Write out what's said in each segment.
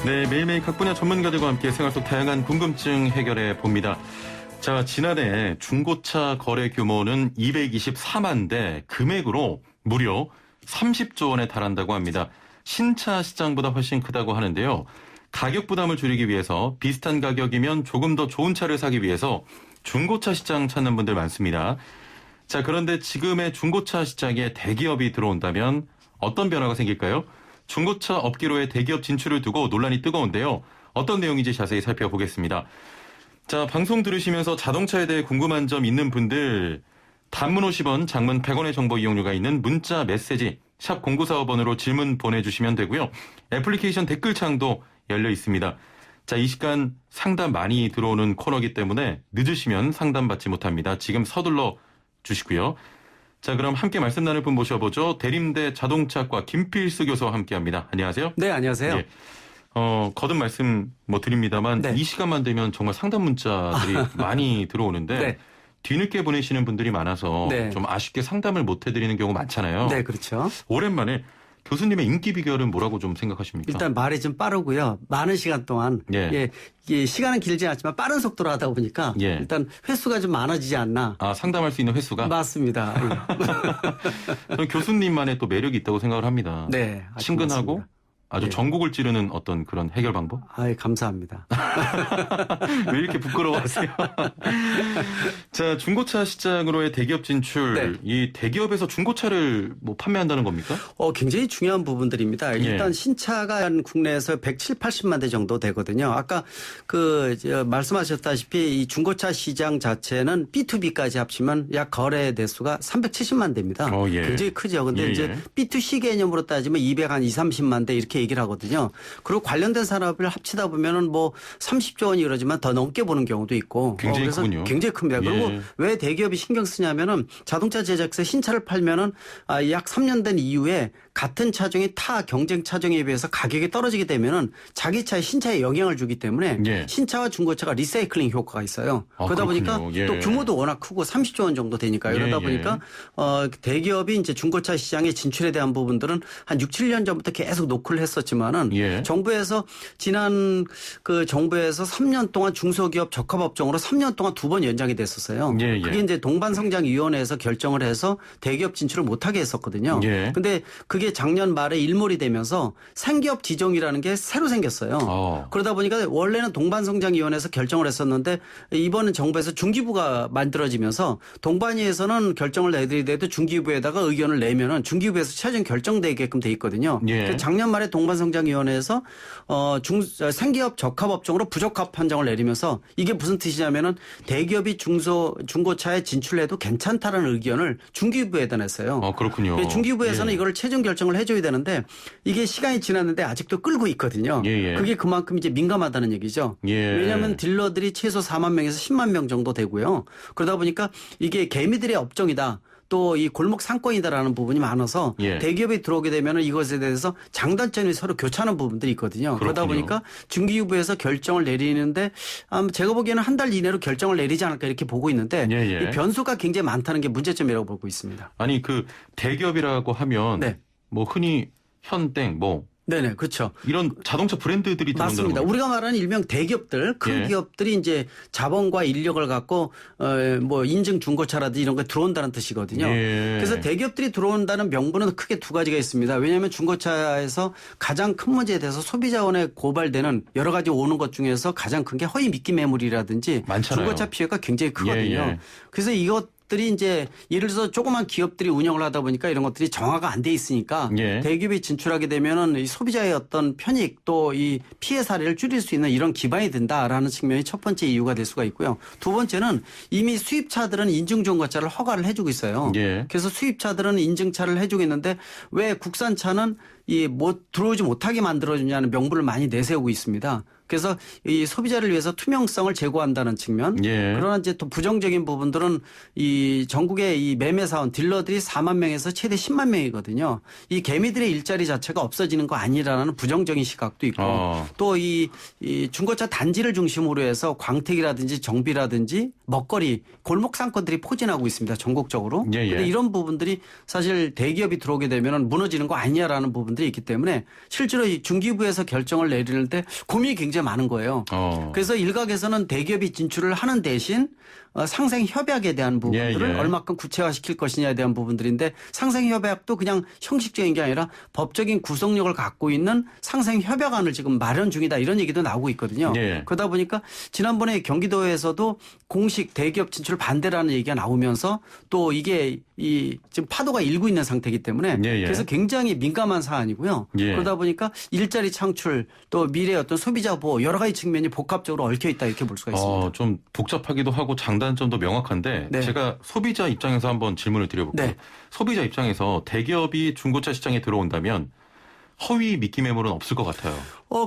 네, 매일매일 각 분야 전문가들과 함께 생활 속 다양한 궁금증 해결해 봅니다. 자, 지난해 중고차 거래 규모는 224만 대, 금액으로 무려 30조 원에 달한다고 합니다. 신차 시장보다 훨씬 크다고 하는데요. 가격 부담을 줄이기 위해서 비슷한 가격이면 조금 더 좋은 차를 사기 위해서 중고차 시장 찾는 분들 많습니다. 자, 그런데 지금의 중고차 시장에 대기업이 들어온다면 어떤 변화가 생길까요? 중고차 업계로의 대기업 진출을 두고 논란이 뜨거운데요. 어떤 내용인지 자세히 살펴보겠습니다. 자, 방송 들으시면서 자동차에 대해 궁금한 점 있는 분들, 단문 50원, 장문 100원의 정보 이용료가 있는 문자 메시지 샵 0945번으로 질문 보내주시면 되고요. 애플리케이션 댓글창도 열려 있습니다. 자, 이 시간 상담 많이 들어오는 코너이기 때문에 늦으시면 상담 받지 못합니다. 지금 서둘러 주시고요. 자, 그럼 함께 말씀 나눌 분 모셔보죠. 대림대 자동차과 김필수 교수와 함께합니다. 안녕하세요. 네, 안녕하세요. 예. 거듭 말씀 드립니다만 네. 이 시간만 되면 정말 상담 문자들이 많이 들어오는데 네. 뒤늦게 보내시는 분들이 많아서 네. 좀 아쉽게 상담을 못 해드리는 경우가 많잖아요. 네, 그렇죠. 오랜만에 교수님의 인기 비결은 뭐라고 좀 생각하십니까? 일단 말이 좀 빠르고요. 많은 시간 동안 시간은 길지 않지만 빠른 속도로 하다 보니까 일단 횟수가 좀 많아지지 않나. 아, 상담할 수 있는 횟수가? 맞습니다. 저는 교수님만의 또 매력이 있다고 생각을 합니다. 네, 친근하고 고맙습니다. 아주 전국을 찌르는 어떤 그런 해결 방법? 아이, 감사합니다. 왜 이렇게 부끄러워하세요? 자, 중고차 시장으로의 대기업 진출. 이 대기업에서 중고차를 판매한다는 겁니까? 굉장히 중요한 부분들입니다. 일단 신차가 한 국내에서 170, 80만 대 정도 되거든요. 아까 말씀하셨다시피 이 중고차 시장 자체는 B2B까지 합치면 약 거래 대수가 370만 대입니다. 굉장히 크죠. 근데 이제 B2C 개념으로 따지면 230만 대 이렇게 얘기를 하거든요. 그리고 관련된 산업을 합치다 보면은 30조 원이 그러지만 더 넘게 보는 경우도 있고. 굉장히 그래서 크군요. 굉장히 큽니다. 그리고 왜 대기업이 신경 쓰냐면은 자동차 제작사 신차를 팔면은 약 3년 된 이후에 같은 차종이 타 경쟁 차종에 비해서 가격이 떨어지게 되면은 자기 차의 신차에 영향을 주기 때문에 신차와 중고차가 리사이클링 효과가 있어요. 그러다 보니까 또 규모도 워낙 크고 30조 원 정도 되니까요. 그러다 보니까 대기업이 이제 중고차 시장에 진출에 대한 부분들은 한 6, 7년 전부터 계속 노크를 했었지만은 정부에서 지난 정부에서 3년 동안 중소기업 적합업종으로 3년 동안 2번 연장이 됐었어요. 그게 이제 동반성장위원회에서 결정을 해서 대기업 진출을 못하게 했었거든요. 근데 그게 작년 말에 일몰이 되면서 생기업 지정이라는 게 새로 생겼어요. 그러다 보니까 원래는 동반성장위원회에서 결정을 했었는데 이번은 정부에서 중기부가 만들어지면서 동반위에서는 결정을 내드리더라도 중기부에다가 의견을 내면은 중기부에서 최종 결정되게끔 돼 있거든요. 작년 말에 동반성장위원회에서 생기업 적합업종으로 부적합 판정을 내리면서 이게 무슨 뜻이냐면은 대기업이 중고차에 진출해도 괜찮다라는 의견을 중기부에다 냈어요. 그렇군요. 중기부에서는 이거를 최종 결정을 해줘야 되는데 이게 시간이 지났는데 아직도 끌고 있거든요. 그게 그만큼 이제 민감하다는 얘기죠. 왜냐하면 딜러들이 최소 4만 명에서 10만 명 정도 되고요. 그러다 보니까 이게 개미들의 업종이다. 또 이 골목 상권이다라는 부분이 많아서 대기업이 들어오게 되면 이것에 대해서 장단점이 서로 교차하는 부분들이 있거든요. 그러다 보니까 중기부에서 결정을 내리는데 제가 보기에는 한 달 이내로 결정을 내리지 않을까 이렇게 보고 있는데 이 변수가 굉장히 많다는 게 문제점이라고 보고 있습니다. 아니 대기업이라고 하면 흔히 현땡 네네, 그렇죠. 이런 자동차 브랜드들이 맞습니다. 우리가 말하는 일명 대기업들, 큰 기업들이 이제 자본과 인력을 갖고 인증 중고차라든지 이런 거 들어온다는 뜻이거든요. 그래서 대기업들이 들어온다는 명분은 크게 두 가지가 있습니다. 왜냐하면 중고차에서 가장 큰 문제에 대해서 소비자원에 고발되는 여러 가지 오는 것 중에서 가장 큰 게 허위 미끼 매물이라든지 많잖아요. 중고차 피해가 굉장히 크거든요. 그래서 들이 이제 예를 들어서 조그만 기업들이 운영을 하다 보니까 이런 것들이 정화가 안 돼 있으니까 대기업이 진출하게 되면은 이 소비자의 어떤 편익 또 이 피해 사례를 줄일 수 있는 이런 기반이 된다라는 측면이 첫 번째 이유가 될 수가 있고요. 두 번째는 이미 수입차들은 인증 중고차를 허가를 해주고 있어요. 그래서 수입차들은 인증차를 해주고 있는데 왜 국산차는 들어오지 못하게 만들어주냐는 명분을 많이 내세우고 있습니다. 그래서 이 소비자를 위해서 투명성을 제고한다는 측면. 예. 그러나 이제 또 부정적인 부분들은 이 전국의 이 매매 사원 딜러들이 4만 명에서 최대 10만 명이거든요. 이 개미들의 일자리 자체가 없어지는 거 아니라는 부정적인 시각도 있고 또 이 중고차 단지를 중심으로 해서 광택이라든지 정비라든지 먹거리 골목 상권들이 포진하고 있습니다. 전국적으로. 예. 근데 이런 부분들이 사실 대기업이 들어오게 되면 무너지는 거 아니냐라는 부분들이 있기 때문에 실제로 이 중기부에서 결정을 내리는 때 고민이 굉장히 많은 거예요. 그래서 일각에서는 대기업이 진출을 하는 대신 상생 협약에 대한 부분들을 얼마큼 구체화시킬 것이냐에 대한 부분들인데 상생 협약도 그냥 형식적인 게 아니라 법적인 구속력을 갖고 있는 상생 협약안을 지금 마련 중이다 이런 얘기도 나오고 있거든요. 그러다 보니까 지난번에 경기도에서도 공식 대기업 진출 반대라는 얘기가 나오면서 또 이게 이 지금 파도가 일고 있는 상태이기 때문에 그래서 굉장히 민감한 사안이고요. 그러다 보니까 일자리 창출 또 미래의 어떤 소비자 보호 여러 가지 측면이 복합적으로 얽혀 있다 이렇게 볼 수가 있습니다. 좀 복잡하기도 하고 장단점도 명확한데 제가 소비자 입장에서 한번 질문을 드려볼게요. 소비자 입장에서 대기업이 중고차 시장에 들어온다면 허위 미끼 매물은 없을 것 같아요.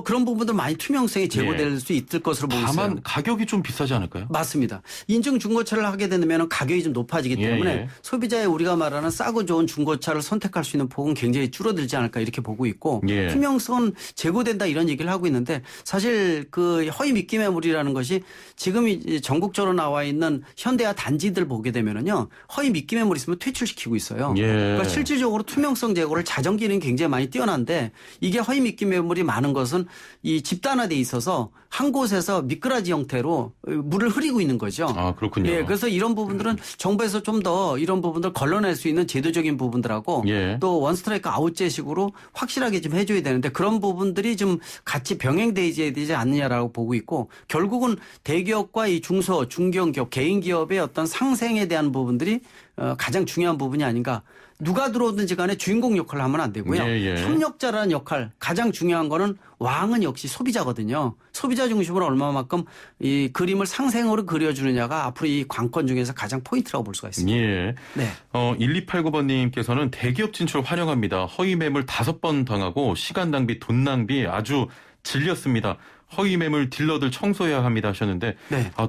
그런 부분들 많이 투명성이 제고될 수 있을 것으로 보고 있어요. 다만 가격이 좀 비싸지 않을까요? 맞습니다. 인증 중고차를 하게 되면 가격이 좀 높아지기 때문에 소비자의 우리가 말하는 싸고 좋은 중고차를 선택할 수 있는 폭은 굉장히 줄어들지 않을까 이렇게 보고 있고 투명성은 제고된다 이런 얘기를 하고 있는데 사실 그 허위 미끼 매물이라는 것이 지금 전국적으로 나와 있는 현대화 단지들 보게 되면은요 허위 미끼 매물 있으면 퇴출시키고 있어요. 그러니까 실질적으로 투명성 제고를 자정 기능이 굉장히 많이 뛰어난데 이게 허위 미끼 매물이 많은 것은 이 집단화돼 있어서 한 곳에서 미꾸라지 형태로 물을 흐리고 있는 거죠. 그렇군요. 그래서 이런 부분들은 정부에서 좀 더 이런 부분들 걸러낼 수 있는 제도적인 부분들하고 또 원스트라이크 아웃제식으로 확실하게 좀 해줘야 되는데 그런 부분들이 좀 같이 병행되지 않느냐라고 보고 있고 결국은 대기업과 이 중소, 중견기업, 개인기업의 어떤 상생에 대한 부분들이 가장 중요한 부분이 아닌가. 누가 들어오든지 간에 주인공 역할을 하면 안 되고요. 협력자라는 역할 가장 중요한 거는 왕은 역시 소비자거든요. 소비자 중심으로 얼마만큼 이 그림을 상생으로 그려주느냐가 앞으로 이 관건 중에서 가장 포인트라고 볼 수가 있습니다. 1289번님께서는 대기업 진출 환영합니다. 허위 매물 5번 당하고 시간 낭비, 돈 낭비 아주 질렸습니다. 허위 매물 딜러들 청소해야 합니다 하셨는데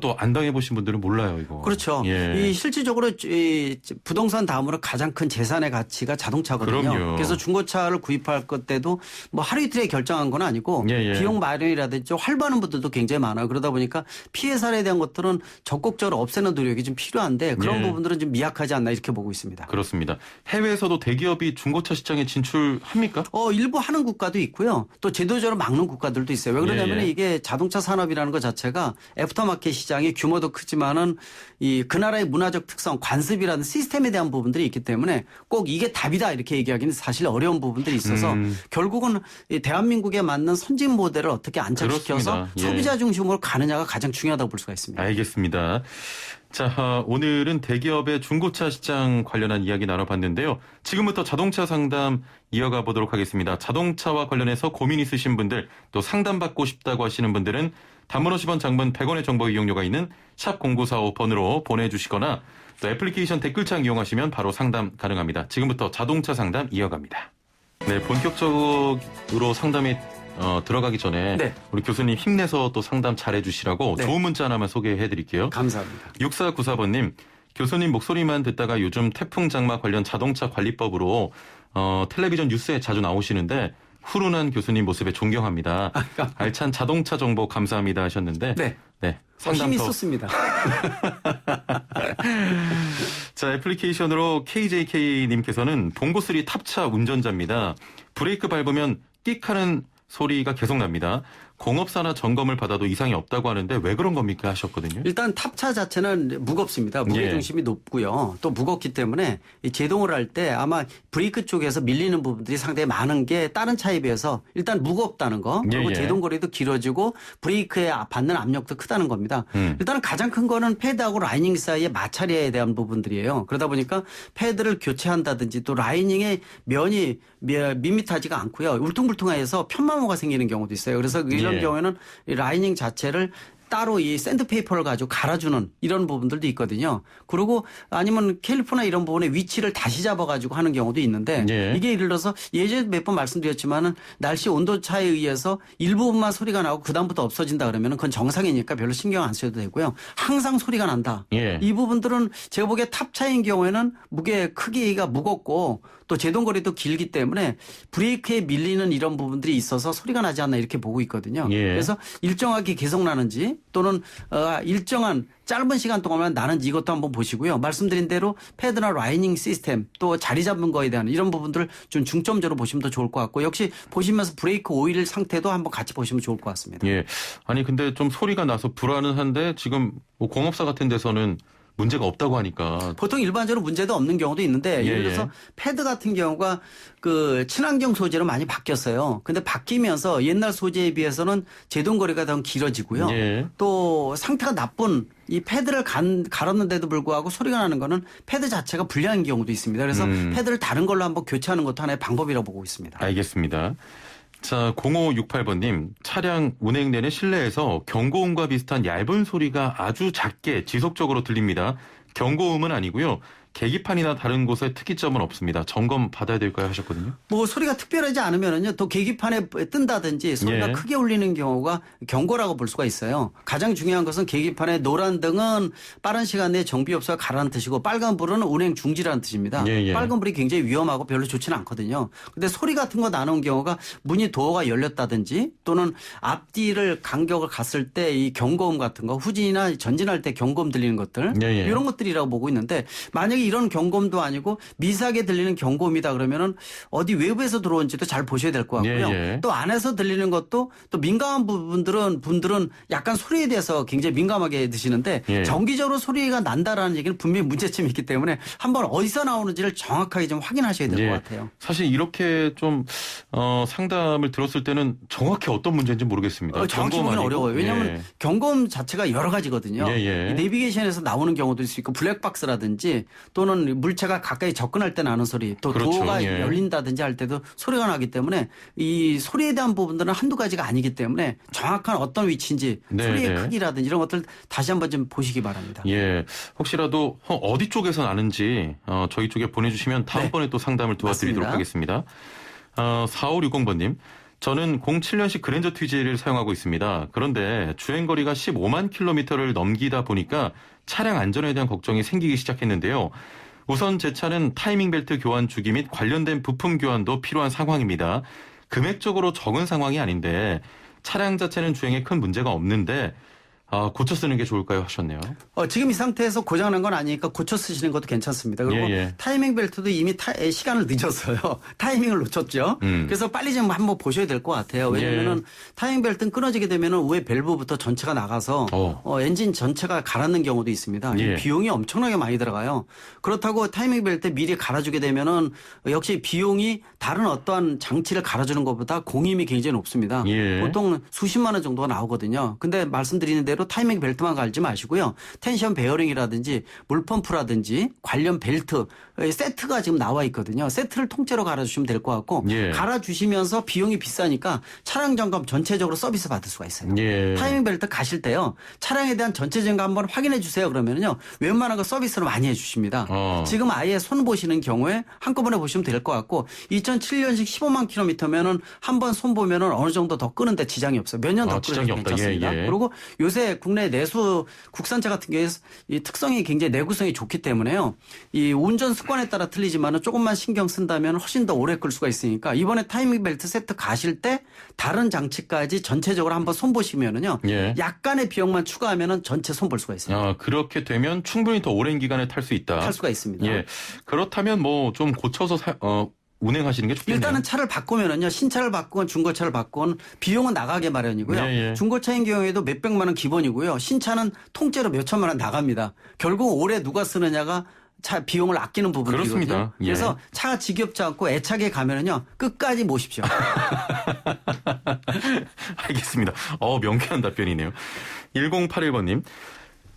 또 안 당해보신 분들은 몰라요 이거. 그렇죠. 이 실질적으로 이 부동산 다음으로 가장 큰 재산의 가치가 자동차거든요. 그럼요. 그래서 중고차를 구입할 것 때도 뭐 하루 이틀에 결정한 건 아니고 비용 마련이라든지 활보하는 분들도 굉장히 많아요. 그러다 보니까 피해 사례에 대한 것들은 적극적으로 없애는 노력이 좀 필요한데 그런 부분들은 좀 미약하지 않나 이렇게 보고 있습니다. 그렇습니다. 해외에서도 대기업이 중고차 시장에 진출합니까? 일부 하는 국가도 있고요. 또 제도적으로 막는 국가들도 있어요. 왜 그러냐면 이게 자동차 산업이라는 것 자체가 애프터마켓 시장이 규모도 크지만은 그 나라의 문화적 특성, 관습이라는 시스템에 대한 부분들이 있기 때문에 꼭 이게 답이다 이렇게 얘기하기는 사실 어려운 부분들이 있어서 결국은 이 대한민국에 맞는 선진 모델을 어떻게 안착시켜서 소비자 중심으로 가느냐가 가장 중요하다고 볼 수가 있습니다. 알겠습니다. 자, 오늘은 대기업의 중고차 시장 관련한 이야기 나눠봤는데요. 지금부터 자동차 상담 이어가 보도록 하겠습니다. 자동차와 관련해서 고민 있으신 분들 또 상담받고 싶다고 하시는 분들은 단문 50원 장문 100원의 정보 이용료가 있는 샵 0945번으로 보내주시거나 또 애플리케이션 댓글창 이용하시면 바로 상담 가능합니다. 지금부터 자동차 상담 이어갑니다. 네, 본격적으로 상담에 들어가기 전에 우리 교수님 힘내서 또 상담 잘해주시라고 좋은 문자 하나만 소개해드릴게요. 감사합니다. 6494번님. 교수님 목소리만 듣다가 요즘 태풍 장마 관련 자동차 관리법으로 텔레비전 뉴스에 자주 나오시는데 훈훈한 교수님 모습에 존경합니다. 알찬 자동차 정보 감사합니다 하셨는데 상담 힘이 쏟습니다. 자, 애플리케이션으로 KJK님께서는 봉고3 탑차 운전자입니다. 브레이크 밟으면 끽 하는 소리가 계속 납니다. 공업사나 점검을 받아도 이상이 없다고 하는데 왜 그런 겁니까 하셨거든요. 일단 탑차 자체는 무겁습니다. 무게중심이 높고요. 또 무겁기 때문에 이 제동을 할 때 아마 브레이크 쪽에서 밀리는 부분들이 상당히 많은 게 다른 차에 비해서 일단 무겁다는 거 그리고 제동거리도 길어지고 브레이크에 받는 압력도 크다는 겁니다. 일단 가장 큰 거는 패드하고 라이닝 사이의 마찰에 대한 부분들이에요. 그러다 보니까 패드를 교체한다든지 또 라이닝의 면이 밋밋하지가 않고요. 울퉁불퉁해서 편마모가 생기는 경우도 있어요. 그래서 이런 경우에는 이 라이닝 자체를 따로 이 샌드페이퍼를 가지고 갈아주는 이런 부분들도 있거든요. 그리고 아니면 캘리퍼나 이런 부분에 위치를 다시 잡아가지고 하는 경우도 있는데 예. 이게 예를 들어서 예전에 몇 번 말씀드렸지만은 날씨 온도 차에 의해서 일부분만 소리가 나고 그다음부터 없어진다 그러면은 그건 정상이니까 별로 신경 안 써도 되고요. 항상 소리가 난다. 예. 이 부분들은 제가 보기에 탑차인 경우에는 무게 크기가 무겁고 또 제동거리도 길기 때문에 브레이크에 밀리는 이런 부분들이 있어서 소리가 나지 않나 이렇게 보고 있거든요. 예. 그래서 일정하게 계속 나는지 또는 일정한 짧은 시간 동안만 나는지 이것도 한번 보시고요. 말씀드린 대로 패드나 라이닝 시스템 또 자리 잡는 거에 대한 이런 부분들을 좀 중점적으로 보시면 더 좋을 것 같고 역시 보시면서 브레이크 오일 상태도 한번 같이 보시면 좋을 것 같습니다. 예. 아니 근데 좀 소리가 나서 불안은 한데 지금 뭐 공업사 같은 데서는 문제가 없다고 하니까. 보통 일반적으로 문제도 없는 경우도 있는데 예를 들어서 패드 같은 경우가 그 친환경 소재로 많이 바뀌었어요. 근데 바뀌면서 옛날 소재에 비해서는 제동거리가 더 길어지고요. 예. 또 상태가 나쁜 이 패드를 갈았는데도 불구하고 소리가 나는 거는 패드 자체가 불량인 경우도 있습니다. 그래서 패드를 다른 걸로 한번 교체하는 것도 하나의 방법이라고 보고 있습니다. 알겠습니다. 자, 0568번님, 차량 운행 내내 실내에서 경고음과 비슷한 얇은 소리가 아주 작게 지속적으로 들립니다. 경고음은 아니고요. 계기판이나 다른 곳에 특이점은 없습니다. 점검 받아야 될까요? 하셨거든요. 뭐 소리가 특별하지 않으면은요, 또 계기판에 뜬다든지 소리가 예. 크게 울리는 경우가 경고라고 볼 수가 있어요. 가장 중요한 것은 계기판에 노란 등은 빠른 시간 내에 정비업소가 가라는 뜻이고 빨간 불은 운행 중지라는 뜻입니다. 예. 빨간 불이 굉장히 위험하고 별로 좋지는 않거든요. 근데 소리 같은 거 나는 경우가 문이 도어가 열렸다든지 또는 앞뒤를 간격을 갔을 때 이 경고음 같은 거 후진이나 전진할 때 경고음 들리는 것들 예. 이런 것들이라고 보고 있는데 만약에 이런 경고음도 아니고 미세하게 들리는 경고음이다 그러면은 어디 외부에서 들어온지도 잘 보셔야 될 것 같고요. 예. 또 안에서 들리는 것도 또 민감한 분들은 약간 소리에 대해서 굉장히 민감하게 드시는데 예. 정기적으로 소리가 난다라는 얘기는 분명히 문제점이 있기 때문에 한번 어디서 나오는지를 정확하게 좀 확인하셔야 될 것 같아요. 사실 이렇게 좀 상담을 들었을 때는 정확히 어떤 문제인지 모르겠습니다. 정확히 보기는 어려워요. 왜냐하면 경고음 자체가 여러 가지거든요. 이 내비게이션에서 나오는 경우도 있을 수 있고 블랙박스라든지 또는 물체가 가까이 접근할 때 나는 소리 또 그렇죠. 도어가 열린다든지 할 때도 소리가 나기 때문에 이 소리에 대한 부분들은 한두 가지가 아니기 때문에 정확한 어떤 위치인지 소리의 크기라든지 이런 것들 다시 한번 좀 보시기 바랍니다. 예. 혹시라도 어디 쪽에서 나는지 저희 쪽에 보내주시면 다음번에 또 상담을 도와드리도록 하겠습니다. 4560번님. 저는 07년식 그랜저 TG를 사용하고 있습니다. 그런데 주행거리가 15만 킬로미터를 넘기다 보니까 차량 안전에 대한 걱정이 생기기 시작했는데요. 우선 제 차는 타이밍 벨트 교환 주기 및 관련된 부품 교환도 필요한 상황입니다. 금액적으로 적은 상황이 아닌데 차량 자체는 주행에 큰 문제가 없는데 고쳐 쓰는 게 좋을까요? 하셨네요. 지금 이 상태에서 고장난 건 아니니까 고쳐 쓰시는 것도 괜찮습니다. 그리고 타이밍 벨트도 이미 시간을 늦었어요. 타이밍을 놓쳤죠. 그래서 빨리 좀 한번 보셔야 될 것 같아요. 왜냐하면 타이밍 벨트는 끊어지게 되면 우회 밸브부터 전체가 나가서 엔진 전체가 갈아는 경우도 있습니다. 이 비용이 엄청나게 많이 들어가요. 그렇다고 타이밍 벨트 미리 갈아주게 되면은 역시 비용이 다른 어떠한 장치를 갈아주는 것보다 공임이 굉장히 높습니다. 보통 수십만 원 정도가 나오거든요. 근데 말씀드리는 대로 타이밍 벨트만 갈지 마시고요. 텐션 베어링이라든지 물펌프라든지 관련 벨트 세트가 지금 나와 있거든요. 세트를 통째로 갈아주시면 될 것 같고 갈아주시면서 비용이 비싸니까 차량 점검 전체적으로 서비스 받을 수가 있어요. 타이밍 벨트 가실 때요. 차량에 대한 전체 점검 한번 확인해 주세요. 그러면요. 웬만한 거 서비스로 많이 해주십니다. 지금 아예 손 보시는 경우에 한꺼번에 보시면 될 것 같고 2007년식 15만 킬로미터면은 한번 손 보면은 어느 정도 더 끄는데 지장이 없어요. 몇 년 더 끄는 괜찮습니다. 그리고 요새 국내 내수 국산차 같은 경우에 이 특성이 굉장히 내구성이 좋기 때문에요. 이 운전 습관에 따라 틀리지만은 조금만 신경 쓴다면 훨씬 더 오래 끌 수가 있으니까 이번에 타이밍 벨트 세트 가실 때 다른 장치까지 전체적으로 한번 손보시면은요. 약간의 비용만 추가하면은 전체 손볼 수가 있어요. 그렇게 되면 충분히 더 오랜 기간에 탈 수 있다. 탈 수가 있습니다. 그렇다면 뭐 좀 고쳐서 운행하시는 게 좋겠네요. 일단은 차를 바꾸면은요. 신차를 바꾸건 중고차를 바꾸건 비용은 나가게 마련이고요. 중고차인 경우에도 몇백만 원 기본이고요. 신차는 통째로 몇천만 원 나갑니다. 결국 올해 누가 쓰느냐가 차 비용을 아끼는 부분이거든요. 그렇습니다. 그래서 차가 지겹지 않고 애착에 가면은요. 끝까지 모십시오. 알겠습니다. 명쾌한 답변이네요. 1081번님.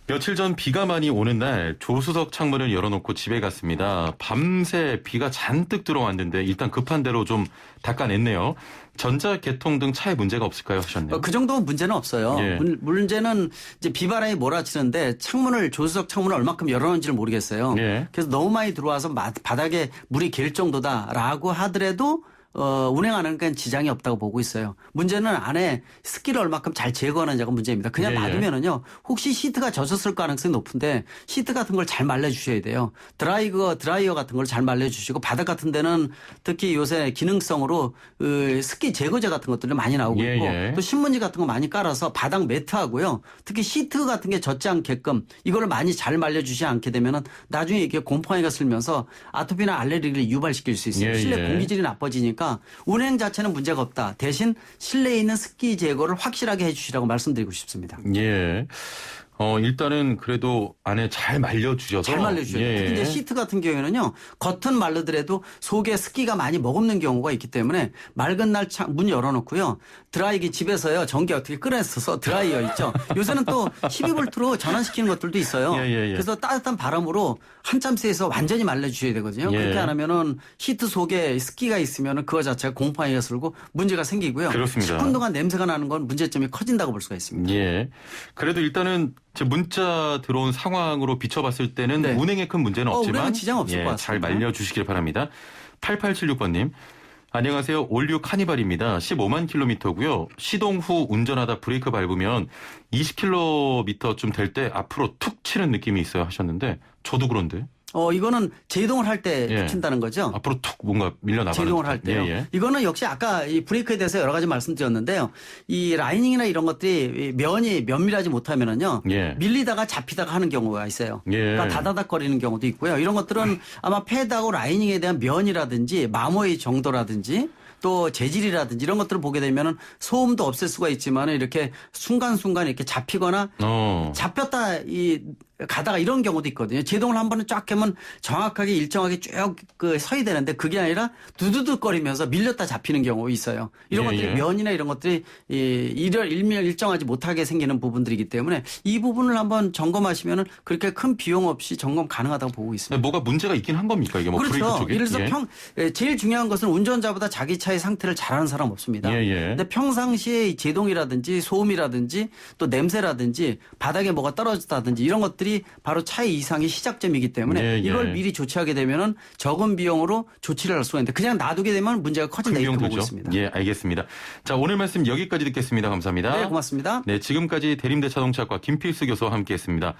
며칠 전 비가 많이 오는 날 조수석 창문을 열어놓고 집에 갔습니다. 밤새 비가 잔뜩 들어왔는데 일단 급한 대로 좀 닦아냈네요. 전자개통 등 차에 문제가 없을까요? 하셨네요. 그 정도 문제는 없어요. 예. 문제는 이제 비바람이 몰아치는데 조수석 창문을 얼마큼 열어놓은지를 모르겠어요. 예. 그래서 너무 많이 들어와서 바닥에 물이 갤 정도다라고 하더라도 운행하는 건 지장이 없다고 보고 있어요. 문제는 안에 습기를 얼마큼 잘 제거하느냐가 문제입니다. 그냥 예, 예. 놔두면은요, 혹시 시트가 젖었을 가능성이 높은데 시트 같은 걸 잘 말려주셔야 돼요. 드라이어 같은 걸 잘 말려주시고 바닥 같은 데는 특히 요새 기능성으로 습기 제거제 같은 것들이 많이 나오고 예, 있고 예. 또 신문지 같은 거 많이 깔아서 바닥 매트하고요. 특히 시트 같은 게 젖지 않게끔 이거를 많이 잘 말려주지 않게 되면은 나중에 이게 곰팡이가 슬면서 아토피나 알레르기를 유발시킬 수 있어요. 예, 실내 예. 공기질이 나빠지니까 운행 자체는 문제가 없다. 대신 실내에 있는 습기 제거를 확실하게 해주시라고 말씀드리고 싶습니다. 예. 일단은 그래도 안에 잘 말려주셔서. 잘 말려주셔야 돼요. 예. 특히 이제 시트 같은 경우에는요, 겉은 마르더라도 속에 습기가 많이 머금는 경우가 있기 때문에 맑은 날 문 열어놓고요. 드라이기 집에서요, 전기 어떻게 끌어내서 드라이어 있죠. 요새는 또 12V로 전환시키는 것들도 있어요. 예, 예, 예. 그래서 따뜻한 바람으로 한참 세서 완전히 말려주셔야 되거든요. 예. 그렇게 안 하면은 시트 속에 습기가 있으면은 그거 자체가 곰팡이가 슬고 문제가 생기고요. 그렇습니다. 10분 동안 냄새가 나는 건 문제점이 커진다고 볼 수가 있습니다. 예. 그래도 일단은 제 문자 들어온 상황으로 비춰봤을 때는 네. 운행에 큰 문제는 없지만 운행은 지장 없을 것 잘 같습니다. 말려주시길 바랍니다. 8876번님. 안녕하세요. 올류 카니발입니다. 15만 킬로미터고요. 시동 후 운전하다 브레이크 밟으면 20킬로미터쯤 될 때 앞으로 툭 치는 느낌이 있어요 하셨는데 저도 그런데 이거는 제동을 할 때 예. 붙인다는 거죠. 앞으로 툭 뭔가 밀려나가는 제동을 듯한. 할 때요. 예, 예. 이거는 역시 아까 이 브레이크에 대해서 여러 가지 말씀드렸는데요. 이 라이닝이나 이런 것들이 면이 면밀하지 못하면은요. 예. 밀리다가 잡히다가 하는 경우가 있어요. 예. 그러니까 다다닥거리는 경우도 있고요. 이런 것들은 아마 패드하고 라이닝에 대한 면이라든지 마모의 정도라든지 또 재질이라든지 이런 것들을 보게 되면은 소음도 없앨 수가 있지만 이렇게 순간순간 이렇게 잡히거나 잡혔다 가다가 이런 경우도 있거든요. 제동을 한 번은 쫙 하면 정확하게 일정하게 쭉 서야 되는데 그게 아니라 두두둑거리면서 밀렸다 잡히는 경우가 있어요. 이런 예, 것들이 예. 면이나 이런 것들이 일정하지 못하게 생기는 부분들이기 때문에 이 부분을 한번 점검하시면은 그렇게 큰 비용 없이 점검 가능하다고 보고 있습니다. 뭐가 문제가 있긴 한 겁니까? 이게 뭐 브레이크 그렇죠. 쪽에? 예를 들어서 예. 제일 중요한 것은 운전자보다 자기 차의 상태를 잘 아는 사람 없습니다. 예, 예. 근데 평상시에 이 제동이라든지 소음이라든지 또 냄새라든지 바닥에 뭐가 떨어졌다든지 이런 것들이 바로 차의 이상의 시작점이기 때문에 예, 예. 이걸 미리 조치하게 되면은 적은 비용으로 조치를 할 수가 있는데 그냥 놔두게 되면 문제가 커진다 이렇게 보고 있습니다. 예, 알겠습니다. 자, 오늘 말씀 여기까지 듣겠습니다. 감사합니다. 네, 고맙습니다. 네, 지금까지 대림대 자동차과 김필수 교수와 함께했습니다.